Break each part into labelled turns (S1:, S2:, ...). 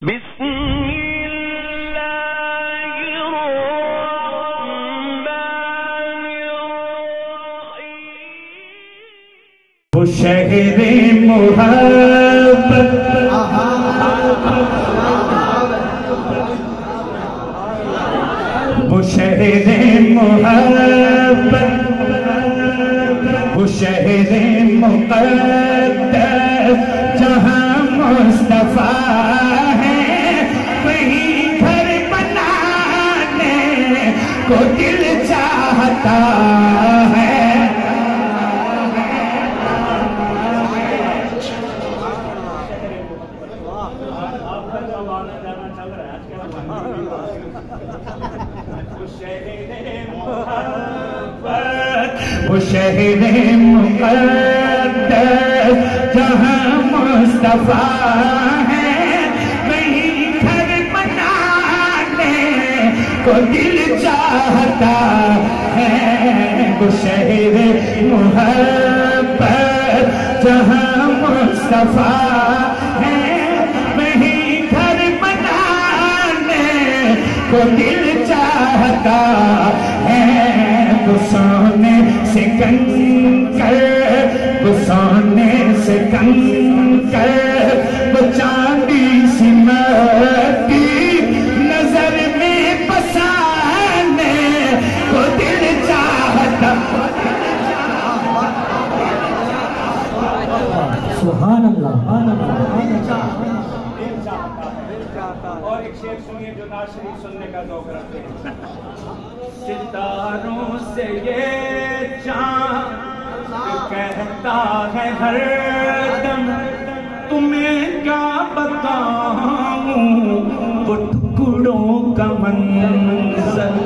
S1: بسم اللہ الرحمن الرحیم
S2: وہ شہر محبت وہ شہر محبت وہ شہر مقدس جہاں مصطفیٰ ہے وہیں گھر بنانے کو دل چاہتا ہے وہ شہر مقدس جہاں مصطفیٰ ہے وہیں گھر بنانے کو دل چاہتا ہے وہ شہر محبت جہاں مصطفیٰ ہے وہیں گھر بنانے کو دل چاہتا ہے وہ سونے سے کنکر وہ سونے سے کنکر وہ چاندی سی مٹی نظر میں بسانے کو دل چاہتا
S3: سبحان اللہ
S2: اور ایک شعر سنیے جو نعت شریف سننے کا ذوق رکھتے ہیں ستاروں سے یہ چاند کہتا ہے ہر دم تمہیں کیا بتاؤں وہ ٹکڑوں کا منظر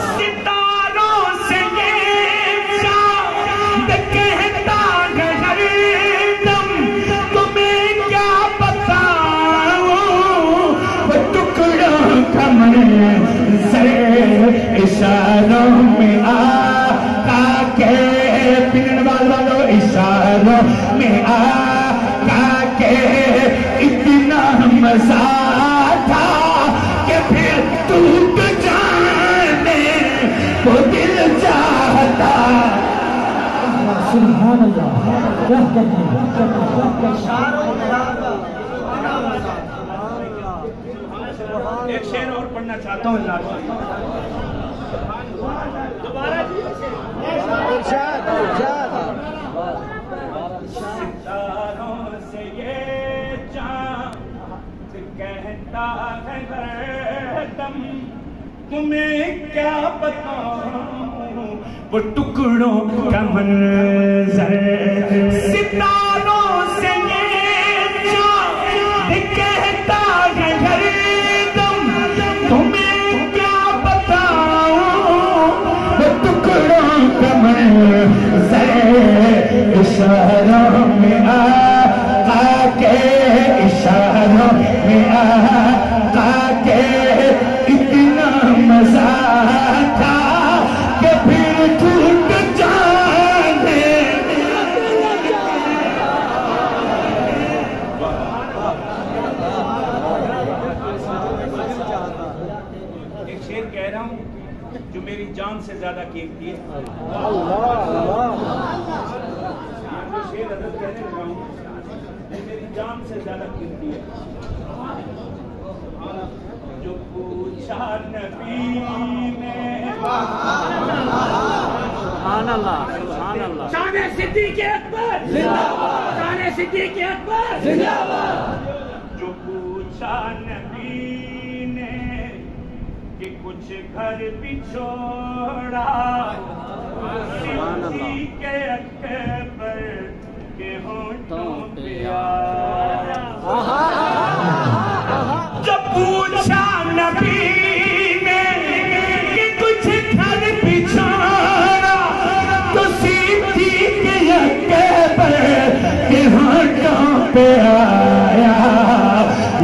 S2: ستاروں سے یہ چاند کہتا ہے ہر دم تمہیں کیا بتاؤں وہ ٹکڑوں کا منظر اشاروں میں آقا کے پنن والو اشاروں میں آقا کے اتنا مزہ تھا کہ پھر ٹوٹ جانے کو دل چاہتا
S3: سبحان اللہ کیا کہتے ہیں
S2: ایک شعر اور پڑھنا چاہتا ہوں اللہ ستاروں سے یہ چاند کہتا ہے ہر دم تمہیں کیا بتاؤں وہ ٹکڑوں کا منظر ستاروں سے یہ چاند کہتا ہے ہر دم تمہیں کیا بتاؤں وہ ٹکڑوں کا منظر اشاروں میں آقا کے اشاروں میں آقا کے اتنا مزہ تھا کہ پھر ٹوٹ جانے ایک شعر کہہ رہا ہوں جو میری جان سے زیادہ قیمتی ہے شعر حضرت کہنے لگا ہوں میری جان سے زیادہ قیمتی ہے جو پوچھا نبی نے
S3: سبحان اللہ سبحان اللہ
S2: شان صدیق اکبر زندہ باد شان صدیق اکبر زندہ باد جو پوچھا نبی نے کہ کچھ گھر بھی چھوڑا صدیق اکبر کے ہونٹوں پہ آیا جب پوچھا نبی نے کہ کچھ گھر بھی چھوڑا تو صدیق اکبر کے ہونٹوں پہ آیا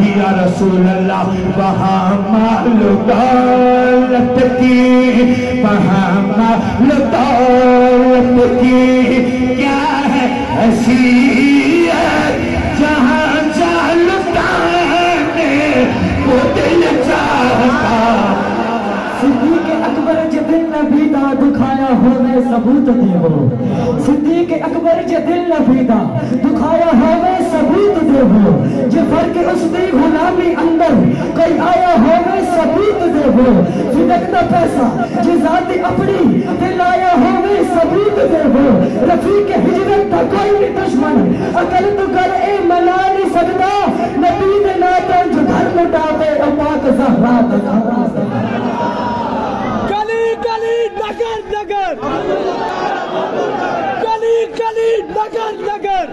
S2: یا رسول اللہ وہاں مال دولت کی وہاں مال دولت کی کیا ہے حیثیت جہاں جالتا
S3: सबूत देवो सिद्दीक अकबर जे दिल न फीदा दुखाया होवे सबूत देवो जे फर्क उस दी गुलामी अंदर कोई आया होवे सबूत देवो फिदक दा पैसा जे जाती अपनी दिल आया होवे सबूत देवो रफीक हिजरत दा कोई नहीं दुश्मन अकल तो कर ए मना नहीं सकदा नबी दे नाते जो घर लुटावे ओ पाक ज़हरा दा
S1: गली गली नगर नगर गली गली नगर नगर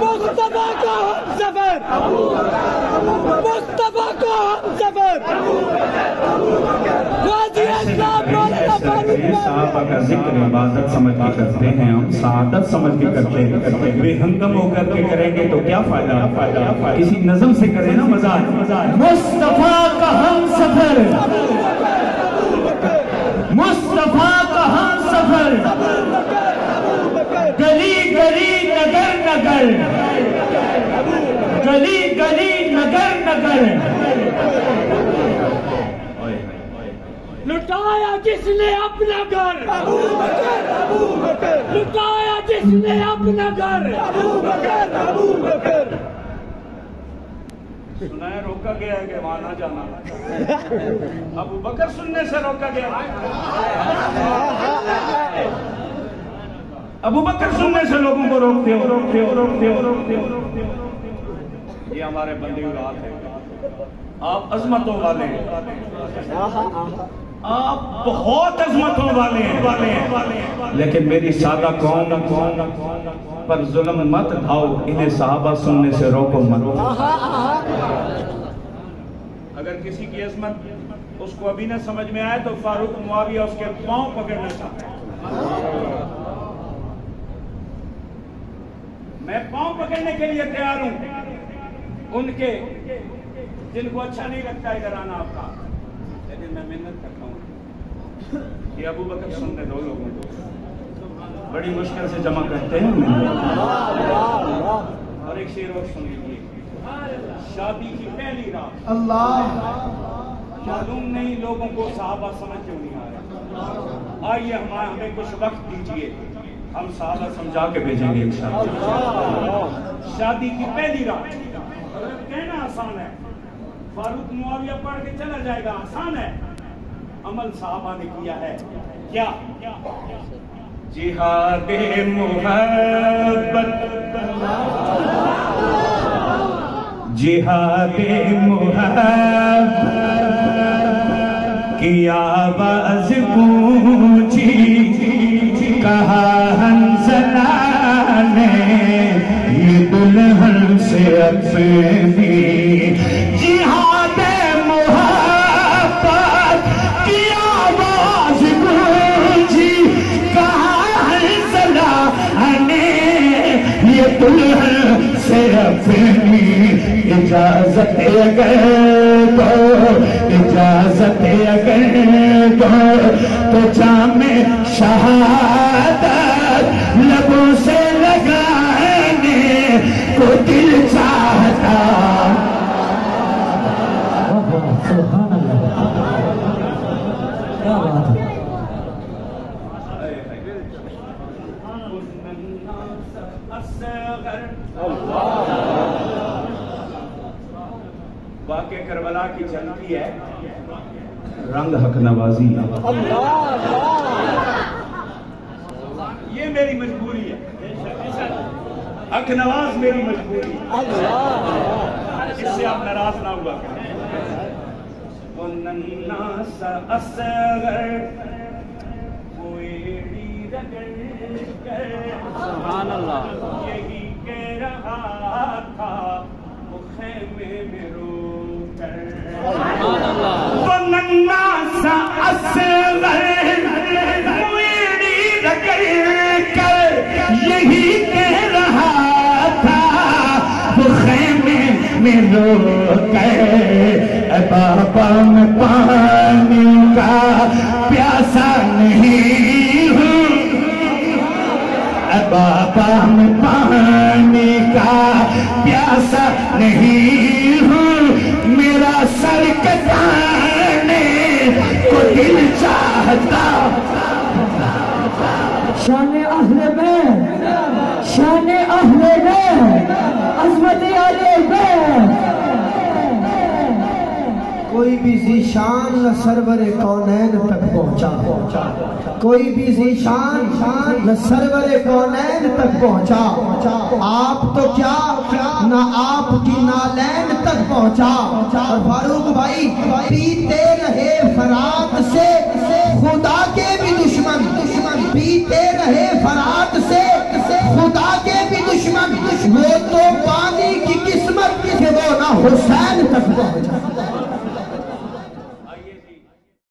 S1: मुस्तफा का हम सफर मुस्तफा का हम सफर गाजी इस्लाम मौलाना फारूक
S2: साहबा का जिक्र इबादत समझ के करते हैं हम सादत समझ के करते हैं बेहंगम होकर के करेंगे तो क्या फायदा किसी नज़म से करें ना मजा
S3: मुस्तफा का हम सफर मुस्तफा का हम सफर गली गली नगर नगर गली गली नगर नगर
S1: लुटाया जिसने अपना घर लुटाया जिसने अपना घर
S2: सुना है रोका गया है कि वहां ना जाना अबू बकर सुनने से रोका गया अबू बकर सुनने से लोगों को रोकते हो ये हमारे बंदी रात है आप अजमतों वाले हैं आप बहुत अजमतों वाले हैं लेकिन मेरी सादा कौम पर जुल्म मत ढाओ इन्हें साहबा सुनने से रोको मत अगर किसी की अजमत उसको अभी ना समझ में आए तो फारूक मुआविया उसके पांव पकड़ना चाहता है मैं पांव पकड़ने के लिए तैयार हूं उनके जिनको अच्छा नहीं लगता इधर आना आपका लेकिन मैं मेहनत करता हूँ कि अबू बकर सुनने दो लोगों को बड़ी मुश्किल से जमा करते हैं और एक शेर और सुन लीजिए शादी की पहली रात
S4: अल्लाह
S2: मालूम नहीं लोगों को साहबा समझ क्यों नहीं आ रहा आइए हमें कुछ वक्त दीजिए हम साहबा समझा के भेजेंगे इंशाअल्लाह शादी की पहली रात कहना आसान है फारूक मुआविया पढ़ के चला जाएगा आसान है अमल साहबा ने किया है क्या जिहादे मुहब्बत जिहादे मुहब्बत की आवाज गूंजी कहा हंसला ने ये दुल्हन से अपनी जिहादे मुहब्बत की आवाज गूंजी कहा हंसला ने ये दुल्हन से अपनी इजाजत अगर दो तो जामे शहादत लबों से लगाने को दिल चाहता
S3: सुभान अल्लाह क्या बात है
S2: वाक़े करबला की झलकी है रंग हक नवाजी ये मेरी मजबूरी है हक नवाज मेरी मजबूरी इससे आप नाराज ना हुआ वो नन्ना सा असगर वो एड़ी रगड़ कर
S3: सुभान अल्लाह
S2: यही कह रहा था वो खेमे में रो कर
S3: सुभान अल्लाह
S2: वो नन्ना सा असगर वो एड़ी रगड़ कर यही कह रहा था वो खेमे में रो कर बाबा में पानी का प्यासा नहीं हूँ बाबा में पानी का प्यासा नहीं हूँ मेरा सर कटाने को दिल चाहता
S3: شان اہل بیت عظمت علی بیت
S4: کوئی بھی ذیشان نہ سرور کونین تک پہنچا کوئی بھی ذیشان نہ سرور کونین تک پہنچا آپ تو کیا نہ آپ کی نالین تک پہنچا اور فاروق بھائی پیتے رہے فرات سے خدا کے بھی دشمن پیتے رہے فرات سے خدا کے بھی دشمن وہ تو پانی کی قسمت کہ وہ نہ حسین تک پہنچا